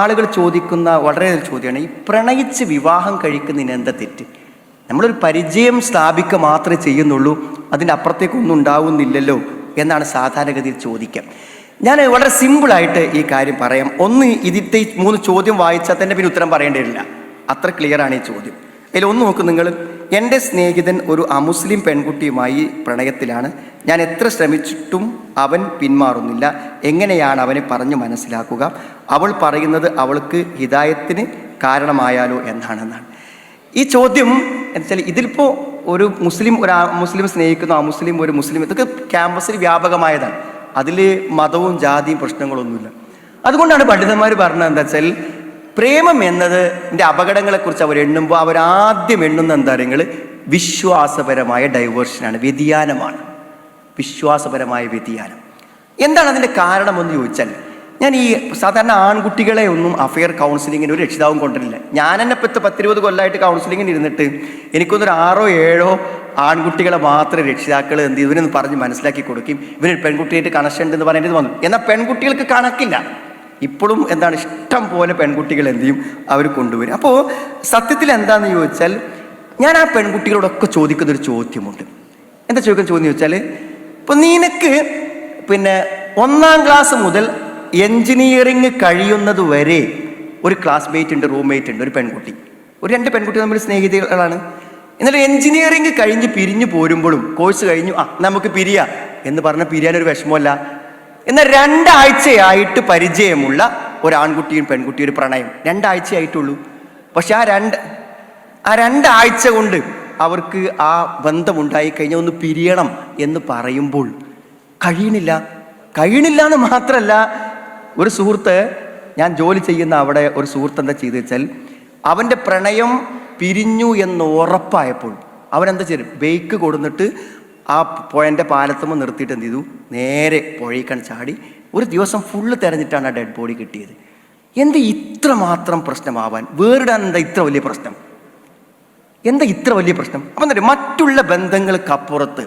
ആളുകൾ ചോദിക്കുന്ന വളരെ ചോദ്യമാണ്, ഈ പ്രണയിച്ച് വിവാഹം കഴിക്കുന്നതിന് എന്താ തെറ്റ്? നമ്മളൊരു പരിചയം സ്ഥാപിക്കുക മാത്രമേ ചെയ്യുന്നുള്ളൂ, അതിൻ്റെ അപ്പുറത്തേക്കൊന്നും ഉണ്ടാവുന്നില്ലല്ലോ എന്നാണ് സാധാരണഗതിയിൽ ചോദിക്കുക. ഞാൻ വളരെ സിമ്പിളായിട്ട് ഈ കാര്യം പറയാം. ഒന്ന്, ഇതിൻ്റെ 3 ചോദ്യം വായിച്ചാൽ തന്നെ പിന്നെ ഉത്തരം പറയേണ്ടി വരില്ല, അത്ര ക്ലിയറാണ് ഈ ചോദ്യം. അതിലൊന്ന് നോക്കും നിങ്ങൾ. എൻ്റെ സ്നേഹിതൻ ഒരു അമുസ്ലിം പെൺകുട്ടിയുമായി പ്രണയത്തിലാണ്. ഞാൻ എത്ര ശ്രമിച്ചിട്ടും അവൻ പിന്മാറുന്നില്ല. എങ്ങനെയാണ് അവനെ പറഞ്ഞു മനസ്സിലാക്കുക? അവൾ പറയുന്നത് അവൾക്ക് ഹിദായത്തിന് കാരണമായാലോ എന്നാണെന്നാണ്. ഈ ചോദ്യം എന്നുവെച്ചാൽ ഇതിലിപ്പോൾ ഒരു മുസ്ലിം സ്നേഹിക്കുന്നു, അമുസ്ലിം ഒരു മുസ്ലിം, ഇതൊക്കെ ക്യാമ്പസിൽ വ്യാപകമായതാണ്. അതിൽ മതവും ജാതിയും പ്രശ്നങ്ങളൊന്നുമില്ല. അതുകൊണ്ടാണ് പണ്ഡിതന്മാർ പറഞ്ഞത് എന്താ വെച്ചാൽ, പ്രേമം എന്നതിൻ്റെ അപകടങ്ങളെക്കുറിച്ച് അവർ എണ്ണുമ്പോൾ അവരാദ്യം എണ്ണുന്ന എന്താ പറയുക, വിശ്വാസപരമായ ഡൈവേർഷനാണ്, വ്യതിയാനമാണ്. വിശ്വാസപരമായ വ്യതിയാനം എന്താണ് അതിൻ്റെ കാരണമെന്ന് ചോദിച്ചാൽ, ഞാൻ ഈ സാധാരണ ആൺകുട്ടികളെ ഒന്നും അഫെയർ കൗൺസിലിങ്ങിന് ഒരു രക്ഷിതാവും കൊണ്ടിട്ടില്ല. ഞാൻ എന്നെ 10-20 കൊല്ലമായിട്ട് കൗൺസിലിങ്ങിന് ഇരുന്നിട്ട് എനിക്കൊന്നൊരു 6-7 ആൺകുട്ടികളെ മാത്രമേ രക്ഷിതാക്കൾ എന്ത് ചെയ്തു ഇവരൊന്ന് പറഞ്ഞ് മനസ്സിലാക്കി കൊടുക്കും, ഇവനൊരു പെൺകുട്ടിയായിട്ട് കണക്ഷൻ ഉണ്ടെന്ന് പറയേണ്ടത് വന്നു. എന്നാൽ പെൺകുട്ടികൾക്ക് കണക്കില്ല. ഇപ്പോഴും എന്താണ്, ഇഷ്ടം പോലെ പെൺകുട്ടികൾ എന്ത് ചെയ്യും, അവർ കൊണ്ടുവരും. അപ്പോൾ സത്യത്തിൽ എന്താണെന്ന് ചോദിച്ചാൽ, ഞാൻ ആ പെൺകുട്ടികളോടൊക്കെ ചോദിക്കുന്നൊരു ചോദ്യമുണ്ട്. എന്താ ചോദിക്കുന്ന ചോദ്യം ചോദിച്ചാൽ, ഇപ്പോൾ നിനക്ക് 1ാം ക്ലാസ് മുതൽ എൻജിനീയറിങ് കഴിയുന്നത് വരെ ഒരു ക്ലാസ്മേറ്റ് ഉണ്ട്, റൂംമേറ്റ് ഉണ്ട്, ഒരു പെൺകുട്ടി, ഒരു 2 പെൺകുട്ടികൾ തമ്മിൽ സ്നേഹിതകളാണ്. എന്നാലും എൻജിനീയറിങ് കഴിഞ്ഞ് പിരിഞ്ഞു പോരുമ്പോഴും, കോഴ്സ് കഴിഞ്ഞു നമുക്ക് പിരിയാ എന്ന് പറഞ്ഞാൽ പിരിയാനൊരു വിഷമമല്ല. എന്നാൽ 2 ആഴ്ചയായിട്ട് പരിചയമുള്ള ഒരു ആൺകുട്ടിയും പെൺകുട്ടിയും ഒരു പ്രണയം 2 ആഴ്ചയായിട്ടുള്ളൂ. പക്ഷെ ആ 2 ആഴ്ച കൊണ്ട് അവർക്ക് ആ ബന്ധമുണ്ടായി കഴിഞ്ഞാൽ ഒന്ന് പിരിയണം എന്ന് പറയുമ്പോൾ കഴിയണില്ല എന്ന് മാത്രമല്ല, ഒരു സുഹൃത്ത്, ഞാൻ ജോലി ചെയ്യുന്ന അവിടെ ഒരു സുഹൃത്ത് എന്താ ചെയ്തു വെച്ചാൽ, അവൻ്റെ പ്രണയം പിരിഞ്ഞു എന്ന് ഉറപ്പായപ്പോൾ അവനെന്താ ചെയ്തു, ബൈക്ക് കൊടുന്നിട്ട് ആ പുഴൻ്റെ പാലത്തുമ്പോൾ നിർത്തിയിട്ട് എന്ത് ചെയ്തു, നേരെ പുഴയ്ക്കാൻ ചാടി. ഒരു ദിവസം ഫുള്ള് തെരഞ്ഞിട്ടാണ് ആ ഡെഡ് ബോഡി കിട്ടിയത്. എന്താ ഇത്ര മാത്രം പ്രശ്നമാവാൻ? വേറിടാൻ എന്താ ഇത്ര വലിയ പ്രശ്നം? അപ്പം എന്താ, മറ്റുള്ള ബന്ധങ്ങൾക്കപ്പുറത്ത്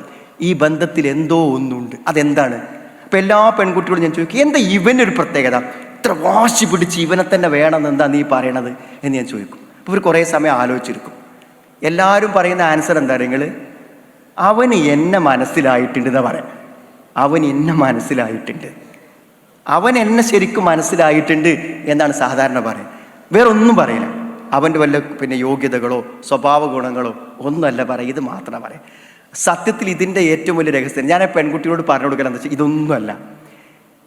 ഈ ബന്ധത്തിൽ എന്തോ ഒന്നുണ്ട്. അതെന്താണ്? അപ്പം എല്ലാ പെൺകുട്ടികളോടും ഞാൻ ചോദിക്കും, എന്താ ഇവനൊരു പ്രത്യേകത, ഇത്ര വാശി പിടിച്ച് ഇവനെ തന്നെ വേണമെന്ന് എന്താ നീ പറയണത് എന്ന് ഞാൻ ചോദിക്കും. അപ്പോൾ ഇവർ കുറേ സമയം ആലോചിച്ചിരിക്കും. എല്ലാവരും പറയുന്ന ആൻസർ എന്താ പറയുക, അവന് എന്നെ മനസ്സിലായിട്ടുണ്ട് എന്നാ പറയാം. അവൻ എന്നെ ശരിക്കും മനസ്സിലായിട്ടുണ്ട് എന്നാണ് സാധാരണ പറയുക. വേറൊന്നും പറയില്ല. അവൻ്റെ വല്ല യോഗ്യതകളോ സ്വഭാവ ഗുണങ്ങളോ ഒന്നുമല്ല പറയുക, ഇത് മാത്രം പറയാം. സത്യത്തിൽ ഇതിൻ്റെ ഏറ്റവും വലിയ രഹസ്യം ഞാൻ ആ പെൺകുട്ടിയോട് പറഞ്ഞു കൊടുക്കണം എന്താ വെച്ചാൽ, ഇതൊന്നുമല്ല.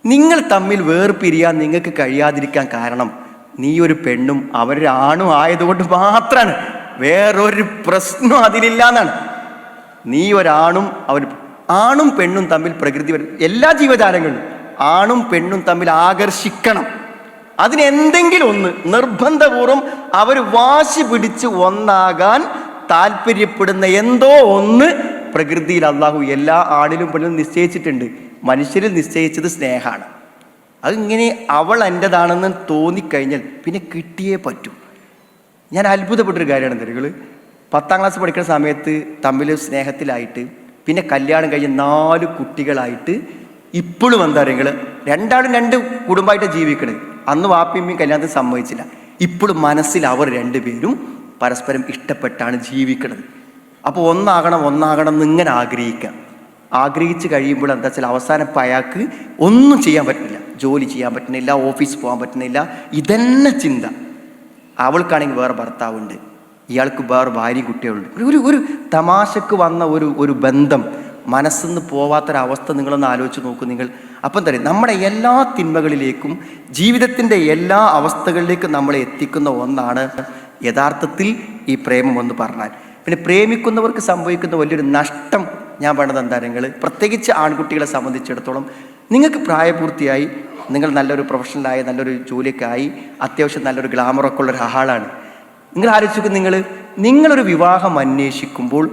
നിങ്ങൾ തമ്മിൽ വേർപിരിയാൻ നിങ്ങൾക്ക് കഴിയാതിരിക്കാൻ കാരണം നീ ഒരു പെണ്ണും അവരൊരു ആണും ആയതുകൊണ്ട് മാത്രമാണ്. വേറൊരു പ്രശ്നം അതിലില്ല എന്നാണ്. നീ ഒരാണും ആണും പെണ്ണും തമ്മിൽ പ്രകൃതി എല്ലാ ജീവജാലങ്ങളും ആണും പെണ്ണും തമ്മിൽ ആകർഷിക്കണം. അതിനെന്തെങ്കിലും ഒന്ന് നിർബന്ധപൂർവം അവർ വാശി പിടിച്ച് ഒന്നാകാൻ താല്പര്യപ്പെടുന്ന എന്തോ ഒന്ന് പ്രകൃതിയിൽ അള്ളാഹു എല്ലാ ആണിലും പെണ്ണിലും നിശ്ചയിച്ചിട്ടുണ്ട്. മനുഷ്യരിൽ നിശ്ചയിച്ചത് സ്നേഹമാണ്. അതിങ്ങനെ അവൾ എൻ്റെതാണെന്ന് തോന്നിക്കഴിഞ്ഞാൽ പിന്നെ കിട്ടിയേ പറ്റൂ. ഞാൻ അത്ഭുതപ്പെട്ടൊരു കാര്യമാണ് എന്തെങ്കിലും, 10ാം ക്ലാസ് പഠിക്കുന്ന സമയത്ത് തമ്മിൽ സ്നേഹത്തിലായിട്ട് പിന്നെ കല്യാണം കഴിഞ്ഞ് 4 കുട്ടികളായിട്ട് ഇപ്പോഴും എന്താ പറയുക, 2 2 കുടുംബമായിട്ട് ജീവിക്കണത്. അന്ന് വാപ്പിയമ്മയും കല്യാണത്തിന് സമ്മതിച്ചില്ല. ഇപ്പോഴും മനസ്സിൽ അവർ 2 പേരും പരസ്പരം ഇഷ്ടപ്പെട്ടാണ് ജീവിക്കുന്നത്. അപ്പോൾ ഒന്നാകണം എന്നിങ്ങനെ ആഗ്രഹിച്ച് കഴിയുമ്പോൾ എന്താ വെച്ചാൽ അവസാനം അയാൾക്ക് ഒന്നും ചെയ്യാൻ പറ്റുന്നില്ല, ജോലി ചെയ്യാൻ പറ്റുന്നില്ല, ഓഫീസിൽ പോകാൻ പറ്റുന്നില്ല. ഇതന്നെ ചിന്ത. അവൾക്കാണെങ്കിൽ വേറെ ഭർത്താവുണ്ട്, ഇയാൾക്ക് വേറെ ഭാര്യയും കുട്ടികളുണ്ട്. ഒരു തമാശക്ക് വന്ന ഒരു ബന്ധം മനസ്സിന്ന് പോവാത്തൊരവസ്ഥ നിങ്ങളൊന്ന് ആലോചിച്ച് നോക്കൂ നിങ്ങൾ. അപ്പം എന്താ പറയുക, നമ്മുടെ എല്ലാ തിന്മകളിലേക്കും ജീവിതത്തിൻ്റെ എല്ലാ അവസ്ഥകളിലേക്കും നമ്മളെ എത്തിക്കുന്ന ഒന്നാണ് യഥാർത്ഥത്തിൽ ഈ പ്രേമം എന്ന് പറഞ്ഞാൽ. പിന്നെ പ്രേമിക്കുന്നവർക്ക് സംഭവിക്കുന്ന വലിയൊരു നഷ്ടം ഞാൻ പറഞ്ഞത് എന്താ നിങ്ങൾ, പ്രത്യേകിച്ച് ആൺകുട്ടികളെ സംബന്ധിച്ചിടത്തോളം, നിങ്ങൾക്ക് പ്രായപൂർത്തിയായി, നിങ്ങൾ നല്ലൊരു പ്രൊഫഷണലായി നല്ലൊരു ജോലിയൊക്കെ ആയി അത്യാവശ്യം നല്ലൊരു ഗ്ലാമറൊക്കെ ഉള്ളൊരു ആളാണ്. നിങ്ങൾ ആലോചിക്കും, നിങ്ങളൊരു വിവാഹം അന്വേഷിക്കുമ്പോൾ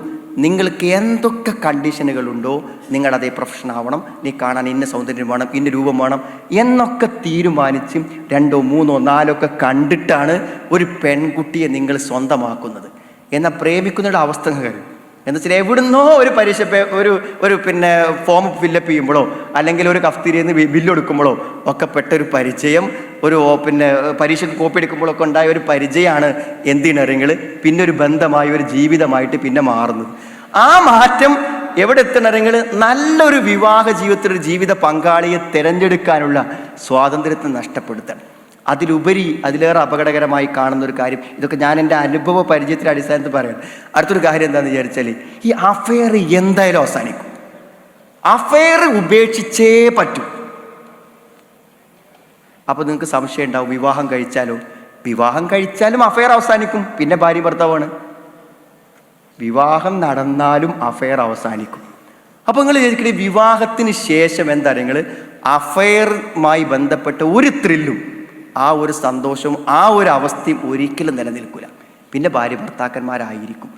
നിങ്ങൾക്ക് എന്തൊക്കെ കണ്ടീഷനുകളുണ്ടോ, നിങ്ങളതേ പ്രൊഫഷൻ ആവണം, നീ കാണാൻ ഇന്ന സൗന്ദര്യം വേണം, ഇന്ന രൂപം വേണം എന്നൊക്കെ തീരുമാനിച്ച് 2 3 4 കണ്ടിട്ടാണ് ഒരു പെൺകുട്ടിയെ നിങ്ങൾ സ്വന്തമാക്കുന്നത്. എന്നാൽ പ്രേമിക്കുന്നവരുടെ അവസ്ഥ എന്ന് വെച്ചാൽ എവിടുന്നോ ഒരു പരീക്ഷ ഒരു പിന്നെ ഫോം ഫില്ലപ്പ് ചെയ്യുമ്പോഴോ അല്ലെങ്കിൽ ഒരു കഫ്തീരിയിൽ നിന്ന് ബില്ലെടുക്കുമ്പോഴോ ഒക്കെ പെട്ടൊരു പരിചയം, ഒരു പിന്നെ പരീക്ഷയ്ക്ക് കോപ്പി എടുക്കുമ്പോഴൊക്കെ ഉണ്ടായ ഒരു പരിചയമാണ് എന്തിനറിയങ്ങൾ പിന്നെ ഒരു ബന്ധമായി ഒരു ജീവിതമായിട്ട് പിന്നെ മാറുന്നത്. ആ മാറ്റം എവിടെ എത്തണറിയങ്ങൾ നല്ലൊരു വിവാഹ ജീവിതത്തിൽ ഒരു ജീവിത പങ്കാളിയെ തിരഞ്ഞെടുക്കാനുള്ള സ്വാതന്ത്ര്യത്തെ നഷ്ടപ്പെടുത്തണം. അതിലേറെ അപകടകരമായി കാണുന്ന ഒരു കാര്യം, ഇതൊക്കെ ഞാൻ എൻ്റെ അനുഭവ പരിചയത്തിൻ്റെ അടിസ്ഥാനത്തിൽ പറയാം. അടുത്തൊരു കാര്യം എന്താണെന്ന് വിചാരിച്ചാൽ, ഈ അഫെയർ എന്തായാലും അവസാനിക്കും. അഫെയർ ഉപേക്ഷിച്ചേ പറ്റൂ. അപ്പോൾ നിങ്ങൾക്ക് സംശയം ഉണ്ടാവും, വിവാഹം കഴിച്ചാലും അഫെയർ അവസാനിക്കും, പിന്നെ ഭാര്യ ഭർത്താവാണ്. വിവാഹം നടന്നാലും അഫെയർ അവസാനിക്കും. അപ്പോൾ നിങ്ങൾ വിചാരിക്കണേ വിവാഹത്തിന് ശേഷം എന്താ നിങ്ങൾ അഫെയറുമായി ബന്ധപ്പെട്ട ഒരു ത്രില്ലും ആ ഒരു സന്തോഷവും ആ ഒരു അവസ്ഥയും ഒരിക്കലും നിലനിൽക്കില്ല. പിന്നെ ഭാര്യ ഭർത്താക്കന്മാരായിരിക്കും.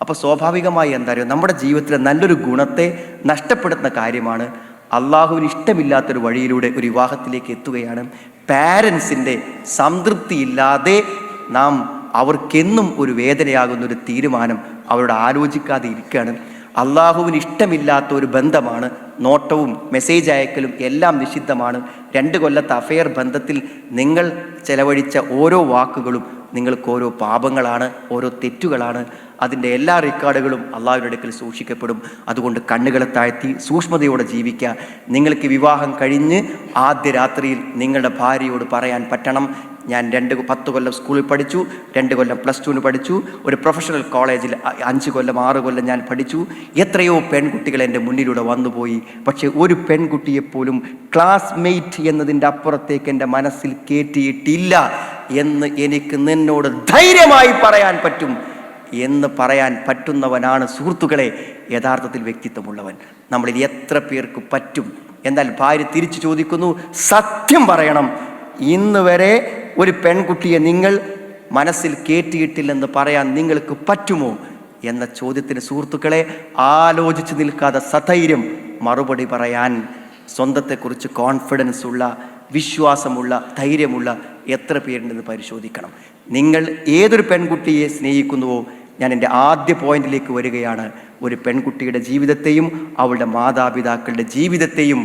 അപ്പോൾ സ്വാഭാവികമായി എന്താ പറയുക, നമ്മുടെ ജീവിതത്തിലെ നല്ലൊരു ഗുണത്തെ നഷ്ടപ്പെടുത്തുന്ന കാര്യമാണ്. അള്ളാഹുവിന് ഇഷ്ടമില്ലാത്തൊരു വഴിയിലൂടെ ഒരു വിവാഹത്തിലേക്ക് എത്തുകയാണ്. പാരൻസിൻ്റെ സംതൃപ്തിയില്ലാതെ നാം അവർക്കെന്നും ഒരു വേദനയാകുന്നൊരു തീരുമാനം അവരോട് ആലോചിക്കാതെ ഇരിക്കുകയാണ്. അള്ളാഹുവിന് ഇഷ്ടമില്ലാത്ത ഒരു ബന്ധമാണ്. നോട്ടവും മെസ്സേജ് അയക്കലും എല്ലാം നിഷിദ്ധമാണ്. 2 കൊല്ലത്തെ അഫെയർ ബന്ധത്തിൽ നിങ്ങൾ ചെലവഴിച്ച ഓരോ വാക്കുകളും നിങ്ങൾക്ക് ഓരോ പാപങ്ങളാണ്, ഓരോ തെറ്റുകളാണ്. അതിൻ്റെ എല്ലാ റെക്കോർഡുകളും അള്ളാഹുവിൻ്റെ അടുക്കൽ സൂക്ഷിക്കപ്പെടും. അതുകൊണ്ട് കണ്ണുകളെ താഴ്ത്തി സൂക്ഷ്മതയോടെ ജീവിക്കുക. നിങ്ങൾക്ക് വിവാഹം കഴിഞ്ഞ് ആദ്യ രാത്രിയിൽ നിങ്ങളുടെ ഭാര്യയോട് പറയാൻ പറ്റണം, ഞാൻ 10 കൊല്ലം സ്കൂളിൽ പഠിച്ചു, 2 കൊല്ലം +2 പഠിച്ചു, ഒരു പ്രൊഫഷണൽ കോളേജിൽ 5 കൊല്ലം 6 കൊല്ലം ഞാൻ പഠിച്ചു. എത്രയോ പെൺകുട്ടികൾ എൻ്റെ മുന്നിലൂടെ വന്നുപോയി. പക്ഷെ ഒരു പെൺകുട്ടിയെപ്പോലും ക്ലാസ്മേറ്റ് എന്നതിൻ്റെ അപ്പുറത്തേക്ക് എൻ്റെ മനസ്സിൽ കയറ്റിയിട്ടില്ല എന്ന് എനിക്ക് നിന്നോട് ധൈര്യമായി പറയാൻ പറ്റും എന്ന് പറയാൻ പറ്റുന്നവനാണ് സുഹൃത്തുക്കളെ യഥാർത്ഥത്തിൽ വ്യക്തിത്വമുള്ളവൻ. നമ്മളിൽ എത്ര പേർക്ക് പറ്റും? എന്നാൽ ഭാര്യ തിരിച്ചു ചോദിക്കുന്നു, സത്യം പറയണം, ഇന്ന് വരെ ഒരു പെൺകുട്ടിയെ നിങ്ങൾ മനസ്സിൽ കയറ്റിയിട്ടില്ലെന്ന് പറയാൻ നിങ്ങൾക്ക് പറ്റുമോ എന്ന ചോദ്യത്തിന് സുഹൃത്തുക്കളെ ആലോചിച്ച് നിൽക്കാതെ സധൈര്യം മറുപടി പറയാൻ സ്വന്തത്തെക്കുറിച്ച് കോൺഫിഡൻസ് ഉള്ള, വിശ്വാസമുള്ള, ധൈര്യമുള്ള എത്ര പേരുണ്ടെന്ന് പരിശോധിക്കണം. നിങ്ങൾ ഏതൊരു പെൺകുട്ടിയെ സ്നേഹിക്കുന്നുവോ, ഞാൻ എൻ്റെ ആദ്യ പോയിന്റിലേക്ക് വരികയാണ്, ഒരു പെൺകുട്ടിയുടെ ജീവിതത്തെയും അവളുടെ മാതാപിതാക്കളുടെ ജീവിതത്തെയും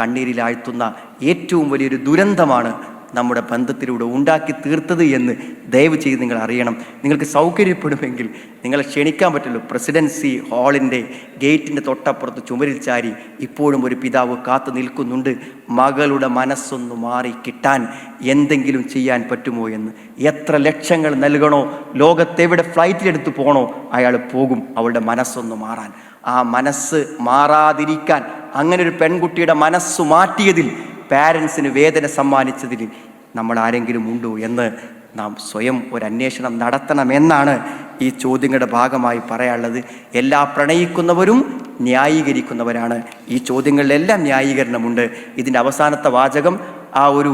കണ്ണീരിലാഴ്ത്തുന്ന ഏറ്റവും വലിയൊരു ദുരന്തമാണ് നമ്മുടെ ബന്ധത്തിലൂടെ ഉണ്ടാക്കി തീർത്തത് എന്ന് ദയവ് ചെയ്ത് നിങ്ങൾ അറിയണം. നിങ്ങൾക്ക് സൗകര്യപ്പെടുമെങ്കിൽ നിങ്ങളെ ക്ഷണിക്കാൻ പറ്റുള്ളൂ. പ്രസിഡൻസി ഹാളിൻ്റെ ഗേറ്റിൻ്റെ തൊട്ടപ്പുറത്ത് ചുമരിൽ ചാരി ഇപ്പോഴും ഒരു പിതാവ് കാത്തു നിൽക്കുന്നുണ്ട്. മകളുടെ മനസ്സൊന്ന് മാറി കിട്ടാൻ എന്തെങ്കിലും ചെയ്യാൻ പറ്റുമോ എന്ന്. എത്ര ലക്ഷങ്ങൾ നൽകണോ, ലോകത്തെവിടെ ഫ്ലൈറ്റിലെടുത്ത് പോകണോ അയാൾ പോകും, അവളുടെ മനസ്സൊന്ന് മാറാൻ. ആ മനസ്സ് മാറാതിരിക്കാൻ, അങ്ങനെ ഒരു പെൺകുട്ടിയുടെ മനസ്സ് മാറ്റിയതിൽ, പാരൻസിന് വേദന സമ്മാനിച്ചതിൽ നമ്മൾ ആരെങ്കിലും ഉണ്ടോ എന്ന് നാം സ്വയം ഒരു അന്വേഷണം നടത്തണമെന്നാണ് ഈ ചോദ്യങ്ങളുടെ ഭാഗമായി പറയാനുള്ളത്. എല്ലാ പ്രണയിക്കുന്നവരും ന്യായീകരിക്കുന്നവരാണ്. ഈ ചോദ്യങ്ങളിലെല്ലാം ന്യായീകരണമുണ്ട്. ഇതിൻ്റെ അവസാനത്തെ വാചകം ആ ഒരു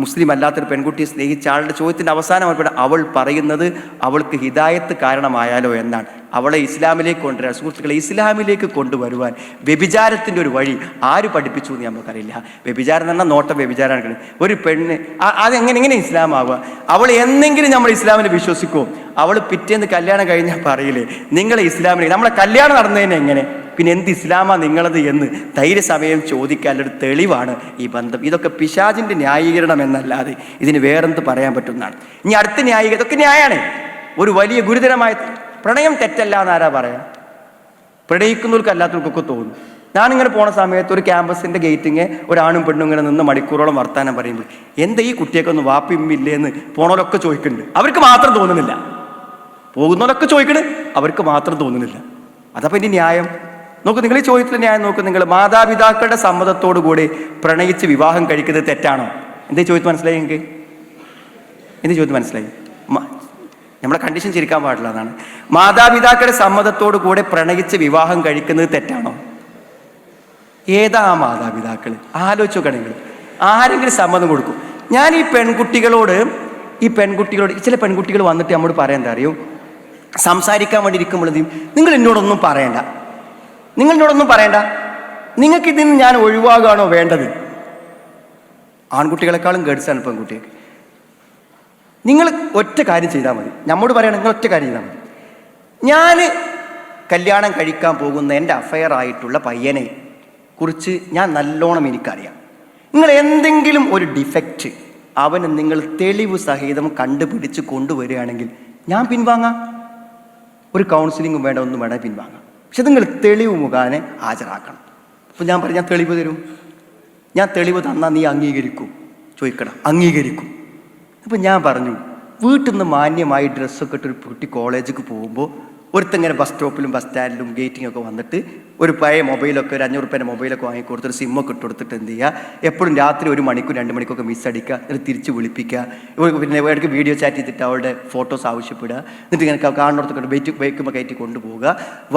മുസ്ലിം അല്ലാത്തൊരു പെൺകുട്ടിയെ സ്നേഹിച്ച ആളുടെ ചോദ്യത്തിൻ്റെ അവസാനമായിട്ട് അവൾ പറയുന്നത് അവൾക്ക് ഹിദായത്ത് കാരണമായാലോ എന്നാണ്. അവളെ ഇസ്ലാമിലേക്ക് കൊണ്ടുവരാൻ, സുഹൃത്തുക്കളെ ഇസ്ലാമിലേക്ക് കൊണ്ടുവരുവാൻ വ്യഭിചാരത്തിൻ്റെ ഒരു വഴി ആര് പഠിപ്പിച്ചു എന്ന് നമുക്കറിയില്ല. വ്യഭിചാരം എന്ന് പറഞ്ഞാൽ നോട്ടം വ്യഭിചാരമാണ്. ഒരു പെണ്ണ് അതെങ്ങനെ ഇസ്ലാമാവുക? അവൾ എന്നെങ്കിലും നമ്മൾ ഇസ്ലാമിനെ വിശ്വസിക്കുമോ? അവൾ പിറ്റേന്ന് കല്യാണം കഴിഞ്ഞാൽ പറയില്ലേ, നിങ്ങളെ ഇസ്ലാമിലേക്ക്, നമ്മളെ കല്യാണം നടന്നതിന് എങ്ങനെ, പിന്നെ എന്ത് ഇസ്ലാമാ നിങ്ങളത് എന്ന് ധൈര്യസമയം ചോദിക്കാനൊരു തെളിവാണ് ഈ ബന്ധം. ഇതൊക്കെ പിശാചിൻ്റെ ന്യായീകരണം എന്നല്ലാതെ ഇതിന് വേറെന്ത് പറയാൻ പറ്റുന്നതാണ്. ഇനി അടുത്ത ന്യായീകരണം, ഇതൊക്കെ ന്യായമാണ്. ഒരു വലിയ ഗുരുതരമായ പ്രണയം തെറ്റല്ല എന്നാരാ പറയാം? പ്രണയിക്കുന്നവർക്ക് അല്ലാത്തവർക്കൊക്കെ തോന്നും. ഞാനിങ്ങനെ പോണ സമയത്ത് ഒരു ക്യാമ്പസിൻ്റെ ഗേറ്റിങ് ഒരാണും പെണ്ണും ഇങ്ങനെ നിന്ന് മണിക്കൂറോളം വർത്താനം പറയുമ്പോൾ എന്താ ഈ കുട്ടിയൊക്കെ ഒന്ന് വാപ്പിമ്മില്ലേ എന്ന് പോണവരൊക്കെ ചോദിക്കുന്നുണ്ട്. അവർക്ക് മാത്രം തോന്നുന്നില്ല. പോകുന്നവരൊക്കെ ചോദിക്കണ്, അവർക്ക് മാത്രം തോന്നുന്നില്ല. അതപ്പോൾ ഇനി ന്യായം നോക്കൂ. നിങ്ങൾ ഈ ചോദ്യത്തിൽ ന്യായം നോക്കൂ. നിങ്ങൾ മാതാപിതാക്കളുടെ സമ്മതത്തോടു കൂടി പ്രണയിച്ച് വിവാഹം കഴിക്കുന്നത് തെറ്റാണോ? എന്തേ ചോദ്യം മനസ്സിലായി? നിങ്ങൾക്ക് എന്ത് ചോദ്യം മനസ്സിലായി? നമ്മളെ കണ്ടീഷൻ ചിരിക്കാൻ പാടില്ല. അതാണ് മാതാപിതാക്കളുടെ സമ്മതത്തോടു കൂടെ പ്രണയിച്ച് വിവാഹം കഴിക്കുന്നത് തെറ്റാണോ? ഏതാ ആ മാതാപിതാക്കൾ? ആലോചിച്ച് നോക്കണം. നിങ്ങൾ ആരെങ്കിലും സമ്മതം കൊടുക്കും? ഞാൻ ഈ പെൺകുട്ടികളോട് ചില പെൺകുട്ടികൾ വന്നിട്ട് നമ്മോട് പറയാൻ എന്താ അറിയോ, സംസാരിക്കാൻ വേണ്ടി ഇരിക്കുമ്പോഴത്തേക്കും നിങ്ങൾ എന്നോടൊന്നും പറയണ്ട, നിങ്ങൾക്ക് ഇതിൽ നിന്ന് ഞാൻ ഒഴിവാകാണോ വേണ്ടത്? ആൺകുട്ടികളെക്കാളും ഗേഡ്സാണ് പെൺകുട്ടികൾക്ക്. നിങ്ങൾ ഒറ്റ കാര്യം ചെയ്താൽ മതി. നമ്മോട് പറയണം, നിങ്ങൾ ഒറ്റ കാര്യം ചെയ്താൽ മതി. ഞാൻ കല്യാണം കഴിക്കാൻ പോകുന്ന എൻ്റെ അഫയർ ആയിട്ടുള്ള പയ്യനെ കുറിച്ച് ഞാൻ നല്ലോണം എനിക്കറിയാം. നിങ്ങൾ എന്തെങ്കിലും ഒരു ഡിഫക്റ്റ് അവന് നിങ്ങൾ തെളിവ് സഹിതം കണ്ടുപിടിച്ച് കൊണ്ടുവരികയാണെങ്കിൽ ഞാൻ പിൻവാങ്ങാം. ഒരു കൗൺസിലിങ്ങും വേണ്ട, ഒന്നും വേണ്ട, പിൻവാങ്ങാം. പക്ഷെ നിങ്ങൾ തെളിവ് മുഖാനെ ഹാജരാക്കണം. അപ്പോൾ ഞാൻ പറഞ്ഞു, ഞാൻ തെളിവ് തരും. ഞാൻ തെളിവ് തന്നാൽ നീ അംഗീകരിക്കും? ചോദിക്കണം. അംഗീകരിക്കും. അപ്പം ഞാൻ പറഞ്ഞു, വീട്ടിൽ നിന്ന് മാന്യമായി ഡ്രസ്സൊക്കെ ഇട്ട് ഒരു കുട്ടി കോളേജിലേക്ക് പോകുമ്പോൾ ഒരുത്തങ്ങനെ ബസ് സ്റ്റോപ്പിലും ബസ് സ്റ്റാൻഡിലും ഗേറ്റിങ്ങൊക്കെ വന്നിട്ട് ഒരു പഴയ മൊബൈലൊക്കെ, ഒരു 500 രൂപേൻ്റെ മൊബൈലൊക്കെ വാങ്ങിക്കൊടുത്തൊരു സിമ്മൊക്കെ ഇട്ട് കൊടുത്തിട്ട് എന്ത് ചെയ്യുക, എപ്പോഴും രാത്രി 1 മണിക്കൂർ 2 മണിക്കൊക്കെ മിസ് അടിക്കുക, എന്നിട്ട് തിരിച്ച് വിളിപ്പിക്കുക. പിന്നെ ഇടയ്ക്ക് വീഡിയോ ചാറ്റ് ചെയ്തിട്ട് അവളുടെ ഫോട്ടോസ് ആവശ്യപ്പെടുക. എന്നിട്ട് ഇങ്ങനെ കാണുന്നിടത്തൊക്കെ ബൈക്കുമ്പോൾ കയറ്റി കൊണ്ടുപോവുക.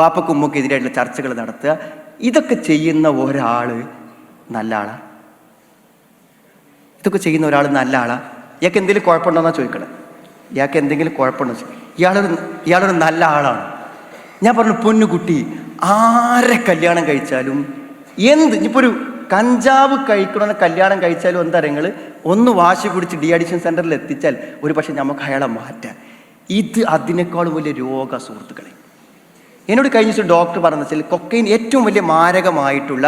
വാപ്പക്കും ഉമ്മക്കും എതിരായിട്ടുള്ള ചർച്ചകൾ നടത്തുക. ഇതൊക്കെ ചെയ്യുന്ന ഒരാൾ നല്ല ആളാ? ഇതൊക്കെ ചെയ്യുന്ന ഒരാൾ നല്ല ആളാ? ഇയാൾക്ക് എന്തെങ്കിലും കുഴപ്പമുണ്ടോന്നാ ചോദിക്കണം. ഇയാൾക്ക് എന്തെങ്കിലും കുഴപ്പമുണ്ടോ? ഇയാളൊരു നല്ല ആളാണ്. ഞാൻ പറഞ്ഞു, പൊന്നുകുട്ടി, ആരെ കല്യാണം കഴിച്ചാലും ഇപ്പോൾ ഒരു കഞ്ചാവ് കഴിക്കണമെന്ന് കല്യാണം കഴിച്ചാലും എന്താ നിങ്ങൾ ഒന്ന് വാശി പിടിച്ച് ഡി അഡിക്ഷൻ സെൻ്ററിൽ എത്തിച്ചാൽ ഒരു പക്ഷെ നമുക്ക് അയാളെ മാറ്റാം. ഇത് അതിനേക്കാളും വലിയ രോഗ സുഹൃത്തുക്കളെ. എന്നോട് കഴിഞ്ഞ ദിവസം ഡോക്ടർ പറഞ്ഞു വെച്ചാൽ കൊക്കൈൻ ഏറ്റവും വലിയ മാരകമായിട്ടുള്ള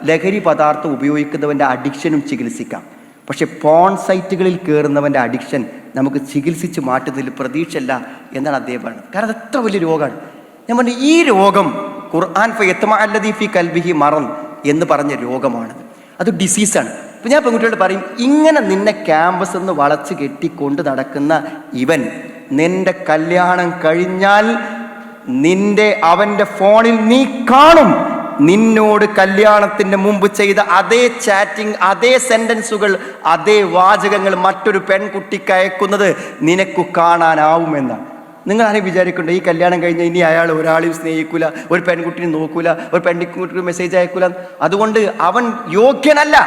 ലഹരി പദാർത്ഥം ഉപയോഗിക്കുന്നവൻ്റെ അഡിക്ഷനും ചികിത്സിക്കാം. പക്ഷെ പോൺ സൈറ്റുകളിൽ കയറുന്നവൻ്റെ അഡിക്ഷൻ നമുക്ക് ചികിത്സിച്ച് മാറ്റുന്നതിൽ പ്രതീക്ഷയല്ല എന്നാണ് അദ്ദേഹം പറയുന്നത്. കാരണം അത് എത്ര വലിയ രോഗമാണ്. ഞാൻ പറഞ്ഞു, ഈ രോഗം ഖുർആൻ ഫയത്മഅല്ലദീ ഫീ ഖൽബിഹി മറദ് എന്ന് പറഞ്ഞ രോഗമാണ്. അത് ഡിസീസാണ്. ഇപ്പം ഞാൻ പെൺകുട്ടിയോട് പറയും, ഇങ്ങനെ നിന്നെ ക്യാമ്പസ് നിന്ന് വളച്ച് കെട്ടിക്കൊണ്ട് നടക്കുന്ന ഇവൻ നിന്റെ കല്യാണം കഴിഞ്ഞാൽ അവൻ്റെ ഫോണിൽ നീ കാണും നിന്നോട് കല്യാണത്തിന് മുമ്പ് ചെയ്ത അതേ ചാറ്റിംഗ്, അതേ സെന്റൻസുകൾ, അതേ വാചകങ്ങൾ മറ്റൊരു പെൺകുട്ടിക്ക് അയക്കുന്നത് നിനക്ക് കാണാനാവുമെന്നാണ്. നിങ്ങൾ ആരെയും വിചാരിക്കണ്ട ഈ കല്യാണം കഴിഞ്ഞാൽ ഇനി അയാൾ ഒരാളെയും സ്നേഹിക്കൂല, ഒരു പെൺകുട്ടിനെ നോക്കൂല, ഒരു പെൺകുട്ടിക്ക് മെസ്സേജ് അയക്കൂല, അതുകൊണ്ട് അവൻ യോഗ്യനല്ല,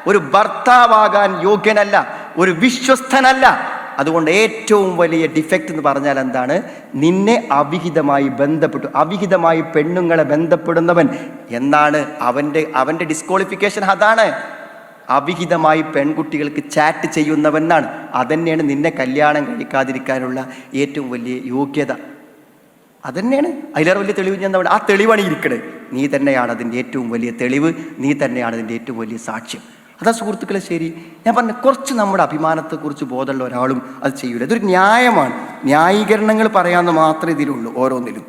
ഒരു ഭർത്താവാകാൻ യോഗ്യനല്ല, ഒരു വിശ്വസ്തനല്ല. അതുകൊണ്ട് ഏറ്റവും വലിയ ഡിഫക്റ്റ് എന്ന് പറഞ്ഞാൽ എന്താണ്? നിന്നെ അവിഹിതമായി പെണ്ണുങ്ങളെ ബന്ധപ്പെടുന്നവൻ എന്നാണ് അവൻ്റെ ഡിസ്ക്വാളിഫിക്കേഷൻ. അതാണ് അവിഹിതമായി പെൺകുട്ടികൾക്ക് ചാറ്റ് ചെയ്യുന്നവനാണ്. അതന്നെയാണ് നിന്നെ കല്യാണം കഴിക്കാതിരിക്കാനുള്ള ഏറ്റവും വലിയ യോഗ്യത. അതന്നെയാണ്. അതിലേറെ വലിയ തെളിവ് ഞാൻ ആ തെളിവാണ് ഇരിക്കണത്. നീ തന്നെയാണ് അതിൻ്റെ ഏറ്റവും വലിയ തെളിവ്, നീ തന്നെയാണ് അതിൻ്റെ ഏറ്റവും വലിയ സാക്ഷ്യം. അതാ സുഹൃത്തുക്കളെ ശരി. ഞാൻ പറഞ്ഞ കുറച്ച് നമ്മുടെ അഭിമാനത്തെക്കുറിച്ച് ബോധമുള്ള ഒരാളും അത് ചെയ്യൂല. ഇതൊരു ന്യായമാണ്. ന്യായീകരണങ്ങൾ പറയാമെന്ന് മാത്രമേ ഇതിലുള്ളൂ ഓരോന്നിലും.